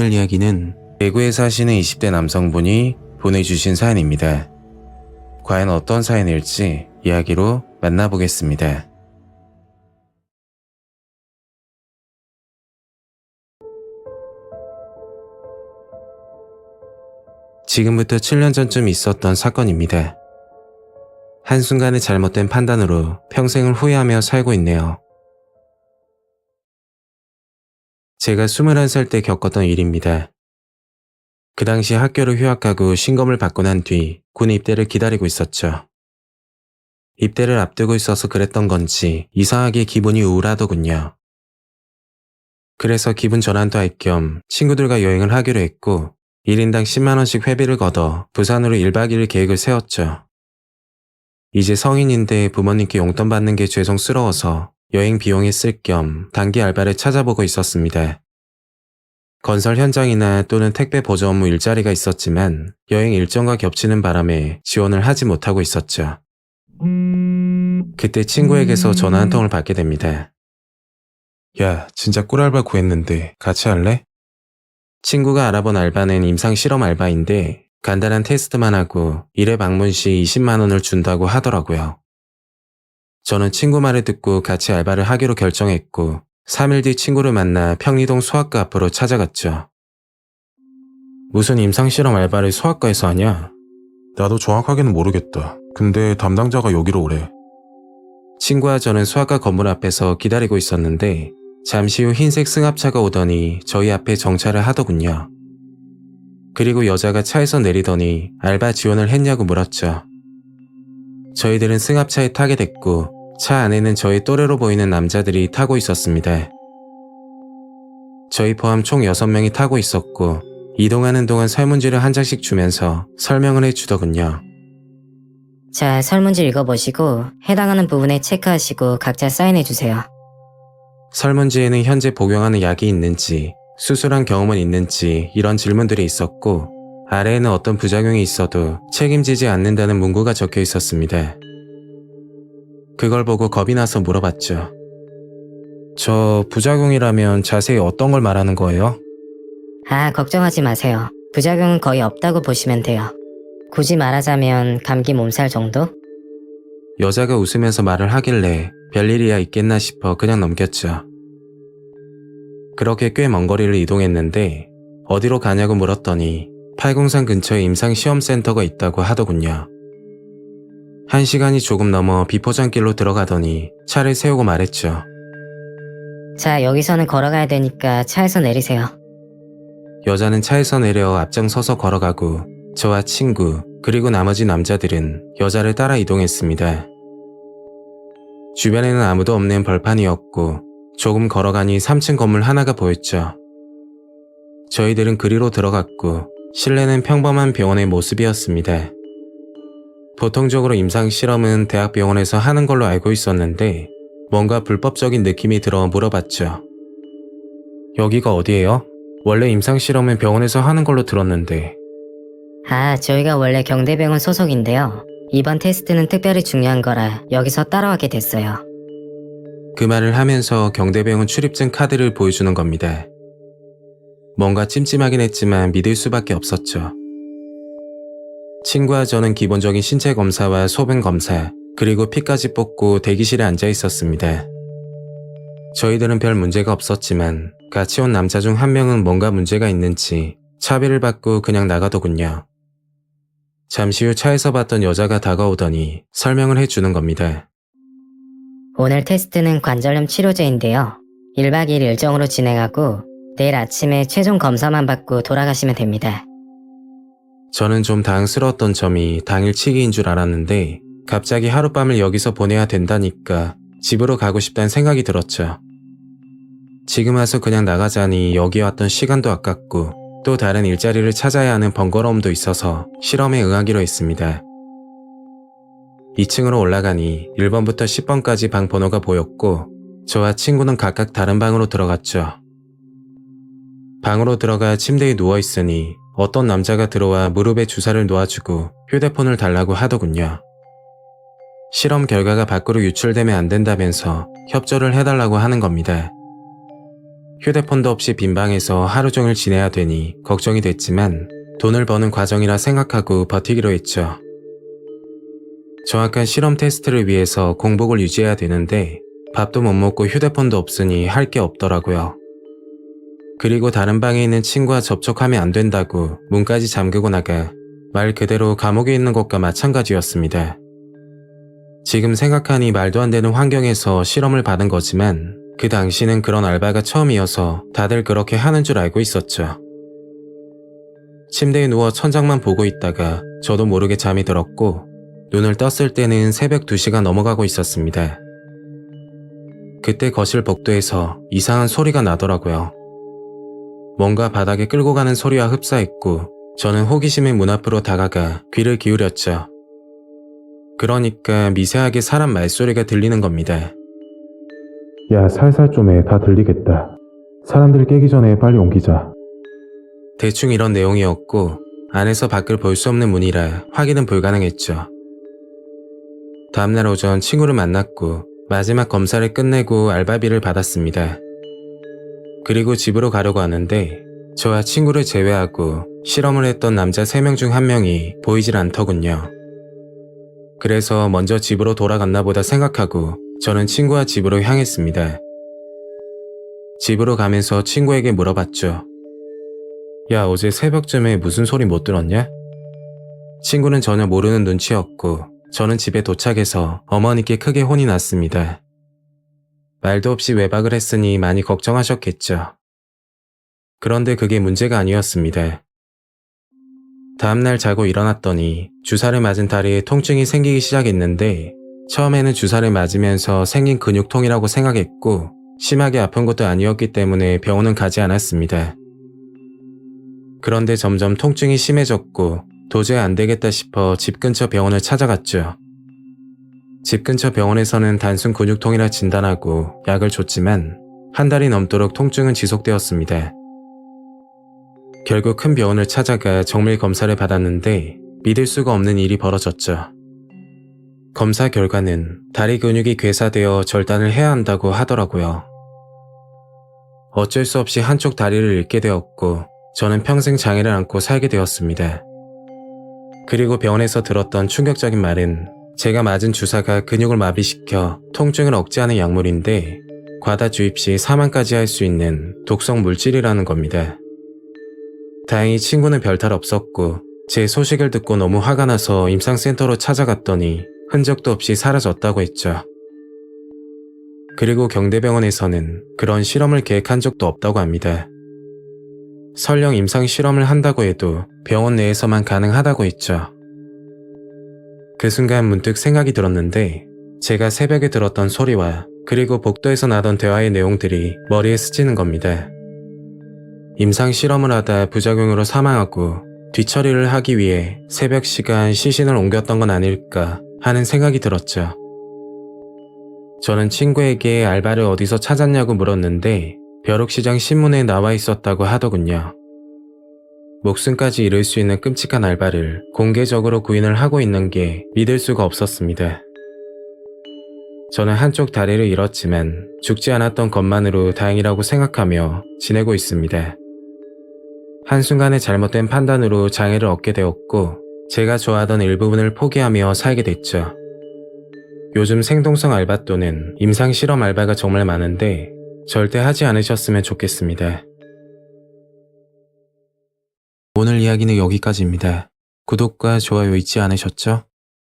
나눌 이야기는 대구에 사시는 20대 남성분이 보내주신 사연입니다. 과연 어떤 사연일지 이야기로 만나보겠습니다. 지금부터 7년 전쯤 있었던 사건입니다. 한순간의 잘못된 판단으로 평생을 후회하며 살고 있네요. 제가 21살 때 겪었던 일입니다. 그 당시 학교를 휴학하고 신검을 받고 난 뒤 군 입대를 기다리고 있었죠. 입대를 앞두고 있어서 그랬던 건지 이상하게 기분이 우울하더군요. 그래서 기분 전환도 할 겸 친구들과 여행을 하기로 했고 1인당 10만원씩 회비를 걷어 부산으로 1박 2일 계획을 세웠죠. 이제 성인인데 부모님께 용돈 받는 게 죄송스러워서 여행 비용에 쓸 겸 단기 알바를 찾아보고 있었습니다. 건설 현장이나 또는 택배 보조 업무 일자리가 있었지만 여행 일정과 겹치는 바람에 지원을 하지 못하고 있었죠. 그때 친구에게서 전화 한 통을 받게 됩니다. 야, 진짜 꿀알바 구했는데 같이 할래? 친구가 알아본 알바는 임상 실험 알바인데 간단한 테스트만 하고 1회 방문 시 20만원을 준다고 하더라고요. 저는 친구 말을 듣고 같이 알바를 하기로 결정했고 3일 뒤 친구를 만나 평리동 소아과 앞으로 찾아갔죠. 무슨 임상실험 알바를 소아과에서 하냐? 나도 정확하게는 모르겠다. 근데 담당자가 여기로 오래. 친구와 저는 소아과 건물 앞에서 기다리고 있었는데 잠시 후 흰색 승합차가 오더니 저희 앞에 정차를 하더군요. 그리고 여자가 차에서 내리더니 알바 지원을 했냐고 물었죠. 저희들은 승합차에 타게 됐고 차 안에는 저희 또래로 보이는 남자들이 타고 있었습니다. 저희 포함 총 6명이 타고 있었고 이동하는 동안 설문지를 한 장씩 주면서 설명을 해주더군요. 자, 설문지 읽어보시고 해당하는 부분에 체크하시고 각자 사인해주세요. 설문지에는 현재 복용하는 약이 있는지, 수술한 경험은 있는지 이런 질문들이 있었고 아래에는 어떤 부작용이 있어도 책임지지 않는다는 문구가 적혀 있었습니다. 그걸 보고 겁이 나서 물어봤죠. 저 부작용이라면 자세히 어떤 걸 말하는 거예요? 걱정하지 마세요. 부작용은 거의 없다고 보시면 돼요. 굳이 말하자면 감기 몸살 정도? 여자가 웃으면서 말을 하길래 별일이야 있겠나 싶어 그냥 넘겼죠. 그렇게 꽤 먼 거리를 이동했는데 어디로 가냐고 물었더니 팔공산 근처에 임상시험센터가 있다고 하더군요. 1시간이 조금 넘어 비포장길로 들어가더니 차를 세우고 말했죠. 자, 여기서는 걸어가야 되니까 차에서 내리세요. 여자는 차에서 내려 앞장서서 걸어가고 저와 친구 그리고 나머지 남자들은 여자를 따라 이동했습니다. 주변에는 아무도 없는 벌판이었고 조금 걸어가니 3층 건물 하나가 보였죠. 저희들은 그리로 들어갔고 실내는 평범한 병원의 모습이었습니다. 보통적으로 임상실험은 대학병원에서 하는 걸로 알고 있었는데 뭔가 불법적인 느낌이 들어 물어봤죠. 여기가 어디예요? 원래 임상실험은 병원에서 하는 걸로 들었는데. 저희가 원래 경대병원 소속인데요. 이번 테스트는 특별히 중요한 거라 여기서 따라가게 됐어요. 그 말을 하면서 경대병원 출입증 카드를 보여주는 겁니다. 뭔가 찜찜하긴 했지만 믿을 수밖에 없었죠. 친구와 저는 기본적인 신체 검사와 소변 검사, 그리고 피까지 뽑고 대기실에 앉아 있었습니다. 저희들은 별 문제가 없었지만 같이 온 남자 중 한 명은 뭔가 문제가 있는지 차비를 받고 그냥 나가더군요. 잠시 후 차에서 봤던 여자가 다가오더니 설명을 해주는 겁니다. 오늘 테스트는 관절염 치료제인데요. 1박 2일 일정으로 진행하고 내일 아침에 최종 검사만 받고 돌아가시면 됩니다. 저는 좀 당황스러웠던 점이 당일치기인 줄 알았는데 갑자기 하룻밤을 여기서 보내야 된다니까 집으로 가고 싶다는 생각이 들었죠. 지금 와서 그냥 나가자니 여기 왔던 시간도 아깝고 또 다른 일자리를 찾아야 하는 번거로움도 있어서 실험에 응하기로 했습니다. 2층으로 올라가니 1번부터 10번까지 방 번호가 보였고 저와 친구는 각각 다른 방으로 들어갔죠. 방으로 들어가 침대에 누워있으니 어떤 남자가 들어와 무릎에 주사를 놓아주고 휴대폰을 달라고 하더군요. 실험 결과가 밖으로 유출되면 안 된다면서 협조를 해달라고 하는 겁니다. 휴대폰도 없이 빈 방에서 하루 종일 지내야 되니 걱정이 됐지만 돈을 버는 과정이라 생각하고 버티기로 했죠. 정확한 실험 테스트를 위해서 공복을 유지해야 되는데 밥도 못 먹고 휴대폰도 없으니 할 게 없더라고요. 그리고 다른 방에 있는 친구와 접촉하면 안 된다고 문까지 잠그고 나가 말 그대로 감옥에 있는 것과 마찬가지였습니다. 지금 생각하니 말도 안 되는 환경에서 실험을 받은 거지만 그 당시는 그런 알바가 처음이어서 다들 그렇게 하는 줄 알고 있었죠. 침대에 누워 천장만 보고 있다가 저도 모르게 잠이 들었고 눈을 떴을 때는 새벽 2시가 넘어가고 있었습니다. 그때 거실 복도에서 이상한 소리가 나더라고요. 뭔가 바닥에 끌고 가는 소리와 흡사했고 저는 호기심에 문 앞으로 다가가 귀를 기울였죠. 그러니까 미세하게 사람 말소리가 들리는 겁니다. 야, 살살 좀 해. 다 들리겠다. 사람들 깨기 전에 빨리 옮기자. 대충 이런 내용이었고 안에서 밖을 볼 수 없는 문이라 확인은 불가능했죠. 다음날 오전 친구를 만났고 마지막 검사를 끝내고 알바비를 받았습니다. 그리고 집으로 가려고 하는데 저와 친구를 제외하고 실험을 했던 남자 3명 중 1명이 보이질 않더군요. 그래서 먼저 집으로 돌아갔나 보다 생각하고 저는 친구와 집으로 향했습니다. 집으로 가면서 친구에게 물어봤죠. 야, 어제 새벽쯤에 무슨 소리 못 들었냐? 친구는 전혀 모르는 눈치였고 저는 집에 도착해서 어머니께 크게 혼이 났습니다. 말도 없이 외박을 했으니 많이 걱정하셨겠죠. 그런데 그게 문제가 아니었습니다. 다음날 자고 일어났더니 주사를 맞은 다리에 통증이 생기기 시작했는데 처음에는 주사를 맞으면서 생긴 근육통이라고 생각했고 심하게 아픈 것도 아니었기 때문에 병원은 가지 않았습니다. 그런데 점점 통증이 심해졌고 도저히 안 되겠다 싶어 집 근처 병원을 찾아갔죠. 집 근처 병원에서는 단순 근육통이라 진단하고 약을 줬지만 한 달이 넘도록 통증은 지속되었습니다. 결국 큰 병원을 찾아가 정밀 검사를 받았는데 믿을 수가 없는 일이 벌어졌죠. 검사 결과는 다리 근육이 괴사되어 절단을 해야 한다고 하더라고요. 어쩔 수 없이 한쪽 다리를 잃게 되었고 저는 평생 장애를 안고 살게 되었습니다. 그리고 병원에서 들었던 충격적인 말은 제가 맞은 주사가 근육을 마비시켜 통증을 억제하는 약물인데 과다 주입 시 사망까지 할 수 있는 독성 물질이라는 겁니다. 다행히 친구는 별탈 없었고 제 소식을 듣고 너무 화가 나서 임상센터로 찾아갔더니 흔적도 없이 사라졌다고 했죠. 그리고 경대병원에서는 그런 실험을 계획한 적도 없다고 합니다. 설령 임상 실험을 한다고 해도 병원 내에서만 가능하다고 했죠. 그 순간 문득 생각이 들었는데 제가 새벽에 들었던 소리와 그리고 복도에서 나던 대화의 내용들이 머리에 스치는 겁니다. 임상 실험을 하다 부작용으로 사망하고 뒤처리를 하기 위해 새벽 시간 시신을 옮겼던 건 아닐까 하는 생각이 들었죠. 저는 친구에게 알바를 어디서 찾았냐고 물었는데 벼룩시장 신문에 나와 있었다고 하더군요. 목숨까지 잃을 수 있는 끔찍한 알바를 공개적으로 구인을 하고 있는 게 믿을 수가 없었습니다. 저는 한쪽 다리를 잃었지만 죽지 않았던 것만으로 다행이라고 생각하며 지내고 있습니다. 한순간의 잘못된 판단으로 장애를 얻게 되었고 제가 좋아하던 일부분을 포기하며 살게 됐죠. 요즘 생동성 알바 또는 임상 실험 알바가 정말 많은데 절대 하지 않으셨으면 좋겠습니다. 오늘 이야기는 여기까지입니다. 구독과 좋아요 잊지 않으셨죠?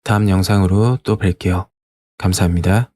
다음 영상으로 또 뵐게요. 감사합니다.